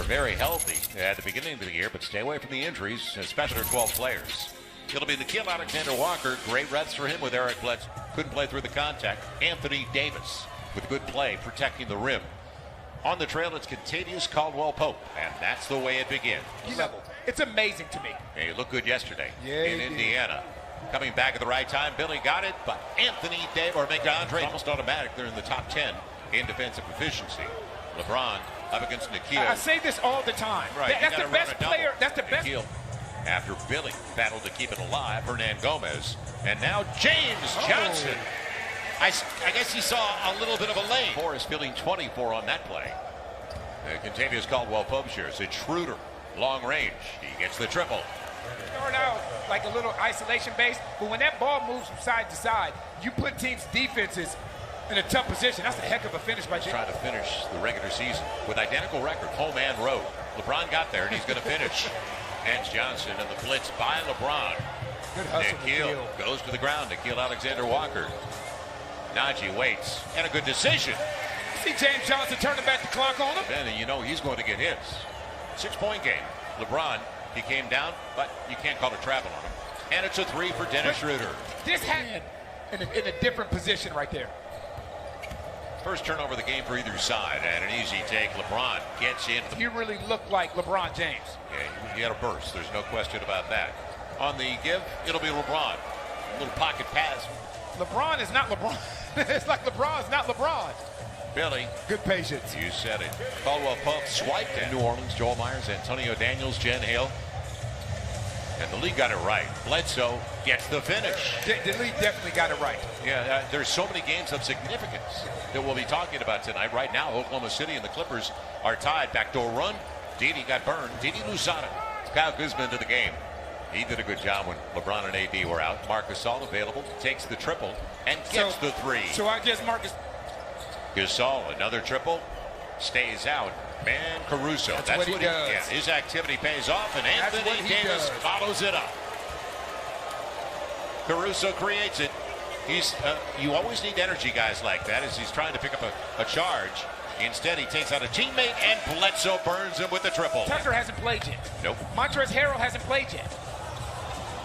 very healthy at the beginning of the year, but stay away from the injuries, especially their 12 players. It'll be Nikhil Alexander-Walker. Great reps for him with Eric Bledsoe. Couldn't play through the contact. Anthony Davis with good play, protecting the rim. On the trail, it's Contavious Caldwell-Pope, and that's the way it begins. You know, it's amazing to me. He looked good yesterday in Indiana. Coming back at the right time, Billy got it, but Anthony Davis or McDonaldre almost automatic. They're in the top 10 in defensive efficiency. LeBron up against Nikhil. I say this all the time. Right, That's the best player. That's the best. Nikhil, after Billy battled to keep it alive, Hernan Gomez, and now James Johnson. I guess he saw a little bit of a lane. Forrest feeling 24 on that play. Contavious Caldwell-Pope shares it. Schroeder, long range. He gets the triple. Start out like a little isolation base, but when that ball moves from side to side, you put teams' defenses in a tough position. That's a heck of a finish by James. Trying to finish the regular season with identical record, home and road. LeBron got there, and he's going to finish. James Johnson and the blitz by LeBron. Good hustle, Nikhil goes to the ground. Nikhil Alexander-Walker. Najee waits, and a good decision. See James Johnson turning back the clock on him. And you know he's going to get his. 6-point game. LeBron, he came down, but you can't call it travel on him. And it's a three for Dennis Schroeder. This had in a different position right there. First turnover of the game for either side, and an easy take. LeBron gets in. You really look like LeBron James. Yeah, he had a burst. There's no question about that. On the give, it'll be LeBron. A little pocket pass. LeBron is not LeBron. It's like LeBron's not LeBron. Billy. Good patience. You said it. Caldwell-Pope swiped in New Orleans. Joel Myers, Antonio Daniels, Jen Hale. And the league got it right. Bledsoe gets the finish. The league definitely got it right. Yeah, there's so many games of significance that we'll be talking about tonight. Right now, Oklahoma City and the Clippers are tied. Backdoor run. Didi got burned. Didi Lusada. Kyle Kuzma into the game. He did a good job when LeBron and AD were out. Marcus Gasol available. Takes the triple and gets the three. So I guess Marcus Gasol, another triple. Stays out. Man, Caruso. That's what he does. Yeah, his activity pays off, and Anthony Davis follows it up. Caruso creates it. You always need energy guys like that as he's trying to pick up a charge. Instead, he takes out a teammate, and Bledsoe burns him with the triple. Tucker hasn't played yet. Nope. Montrezl Harrell hasn't played yet.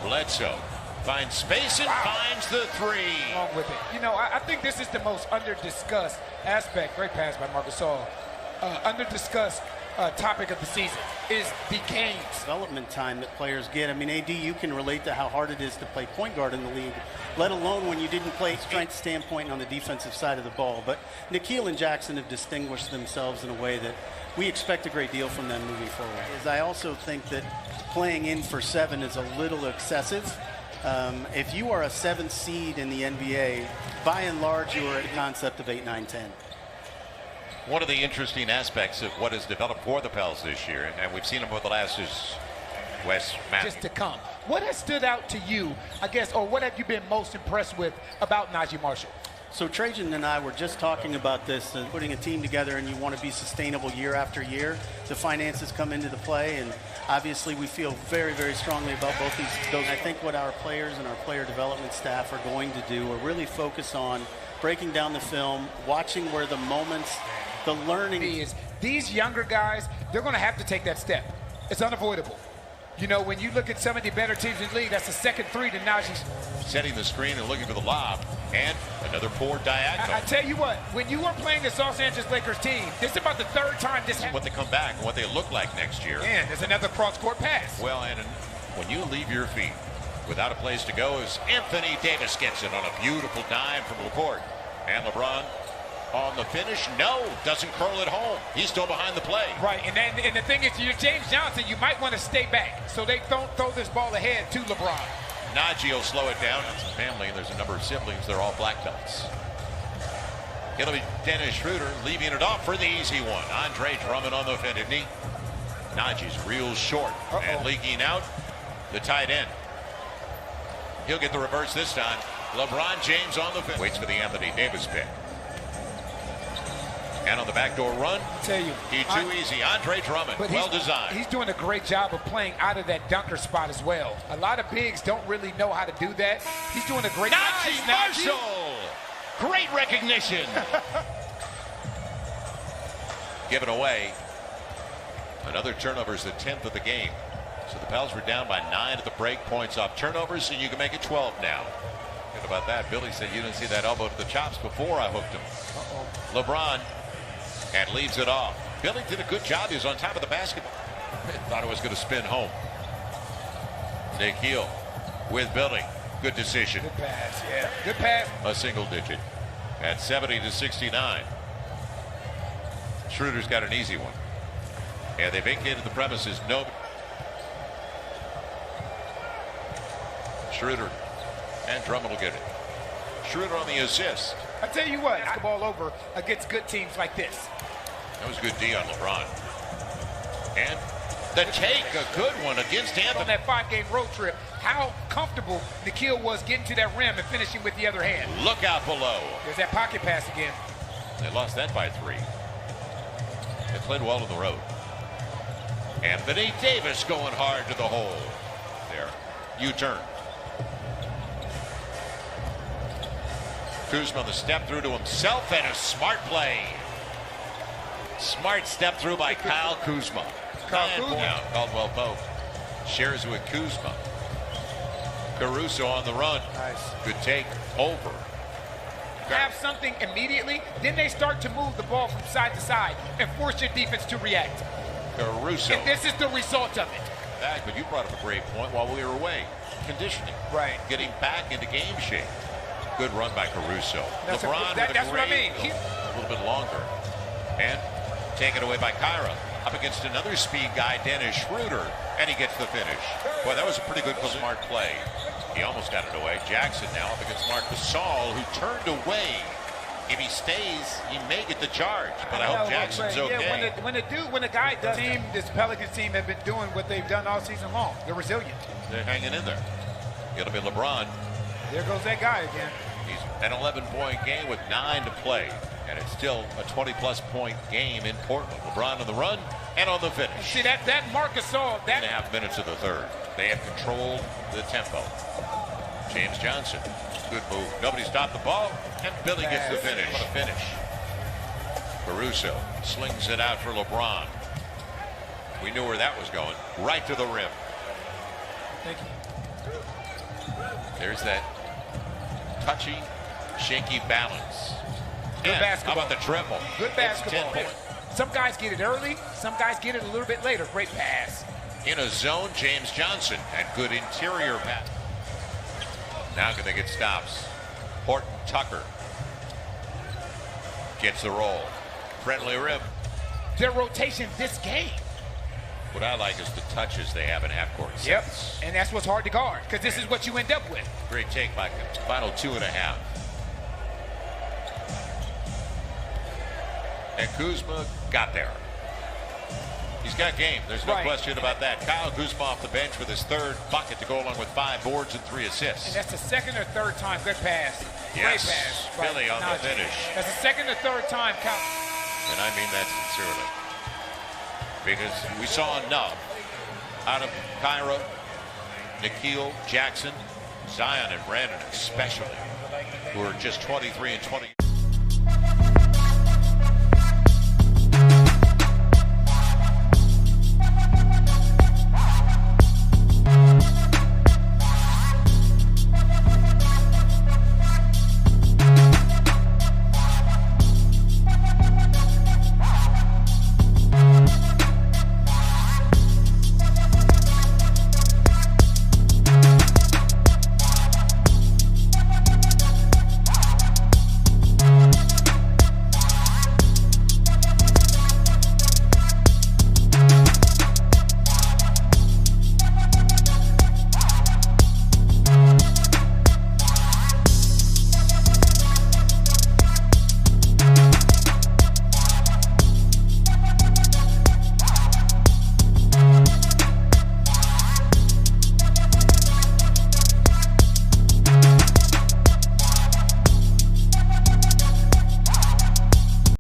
Bledsoe finds space and finds the three. Along with it. You know, I think this is the most under-discussed aspect. Great pass by Marcus Gasol. Under-discussed topic of the season is the games. Development time that players get. I mean, AD, you can relate to how hard it is to play point guard in the league, let alone when you didn't play strength standpoint on the defensive side of the ball. But Nikhil and Jackson have distinguished themselves in a way that we expect a great deal from them moving forward. I also think that playing in for 7 is a little excessive. If you are a 7th seed in the NBA, by and large, you are at a concept of 8, 9, 10. One of the interesting aspects of what has developed for the Pels this year, and we've seen them over the last, is Wes Matthews. Just to come. What has stood out to you, I guess, or what have you been most impressed with about Najee Marshall? So Trajan and I were just talking about this and putting a team together, and you want to be sustainable year after year. The finances come into the play, and obviously we feel very, very strongly about both those. I think what our players and our player development staff are going to do are really focus on breaking down the film, watching where the moments, the learning is. These younger guys, they're going to have to take that step. It's unavoidable. You know, when you look at some of the better teams in the league, that's the second three to Najee's. Setting the screen and looking for the lob, and another poor diagonal. I tell you what, when you are playing this Los Angeles Lakers team, this is about the third time this happened. What they come back and what they look like next year. And there's another cross-court pass. Well, and when you leave your feet without a place to go, as Anthony Davis gets it on a beautiful dime from LaPorte. And LeBron on the finish, no, doesn't curl it home. He's still behind the play. Right, and the thing is, you're James Johnson, you might want to stay back so they don't throw this ball ahead to LeBron. Najee will slow it down. It's a family, and there's a number of siblings. They're all black belts. It'll be Dennis Schroeder leaving it off for the easy one. Andre Drummond on the fin, didn't he? Najee's real short and leaking out. The tight end. He'll get the reverse this time. LeBron James on the fin. Waits for the Anthony Davis pick. And on the backdoor run, I tell you, he too easy. Andre Drummond, well designed. He's doing a great job of playing out of that dunker spot as well. A lot of bigs don't really know how to do that. He's doing a great job. Najee Marshall, great recognition. Given away. Another turnover is the 10th of the game. So the Pels were down by 9 at the break. Points off turnovers, and you can make it 12 now. Good about that. Billy said you didn't see that elbow to the chops before I hooked him. LeBron and leaves it off. Billy did a good job. He was on top of the basketball. Thought it was going to spin home. Nikhil with Billy. Good decision. Good pass, yeah. Good pass. A single digit at 70-69. Schroeder's got an easy one. And they vacated the premises. No. Schroeder and Drummond will get it. Schroeder on the assist. I tell you what, basketball over against good teams like this. That was good D on LeBron. And the take, a good one against Anthony. On that 5-game road trip, how comfortable Nikhil was getting to that rim and finishing with the other hand. Look out below. There's that pocket pass again. They lost that by 3. They played well on the road. Anthony Davis going hard to the hole. There. U-turn. Kuzma the step through to himself and a smart play. Smart step through by Kyle Kuzma. Now Caldwell Pope shares with Kuzma. Caruso on the run. Nice. Good take. Over. Have something immediately, then they start to move the ball from side to side and force your defense to react. Caruso. And this is the result of it. Back, but you brought up a great point while we were away. Conditioning. Right. Getting back into game shape. Good run by Caruso. That's LeBron that's what I mean. A little bit longer. And taken away by Kyra. Up against another speed guy, Dennis Schroeder. And he gets the finish. Boy, that was a pretty good smart play. He almost got it away. Jackson now up against Marc Gasol, who turned away. If he stays, he may get the charge. But I hope Jackson's okay. Yeah, when the guy does, this Pelicans team have been doing what they've done all season long. They're resilient. They're hanging in there. It'll be LeBron. There goes that guy again. He's an 11-point game with 9 to play. And it's still a 20-plus point game in Portland. LeBron on the run and on the finish. See, that Marc Gasol, 3.5 minutes of the third. They have controlled the tempo. James Johnson, good move. Nobody stopped the ball, and Billy gets the finish. What a finish. Caruso slings it out for LeBron. We knew where that was going. Right to the rim. Thank you. There's that touchy, shaky balance. Good basketball. How about the triple? Good basketball. Some guys get it early. Some guys get it a little bit later. Great pass. In a zone, James Johnson, and good interior pass. Now can they get stops? Horton Tucker gets the roll. Friendly rim. Their rotation this game. What I like is the touches they have in half-court sets. Yep, and that's what's hard to guard, because this is what you end up with. Great take by final 2.5. And Kuzma got there. He's got game. There's no question about that. Kyle Kuzma off the bench with his 3rd bucket to go along with 5 boards and 3 assists. And that's the 2nd or 3rd time. Good pass. Yes. Great pass. Billy on the finish. That's the 2nd or 3rd time, Kyle. And I mean that sincerely. Because we saw enough out of Kyra, Nikhil, Jackson, Zion, and Brandon especially, who are just 23 and 20.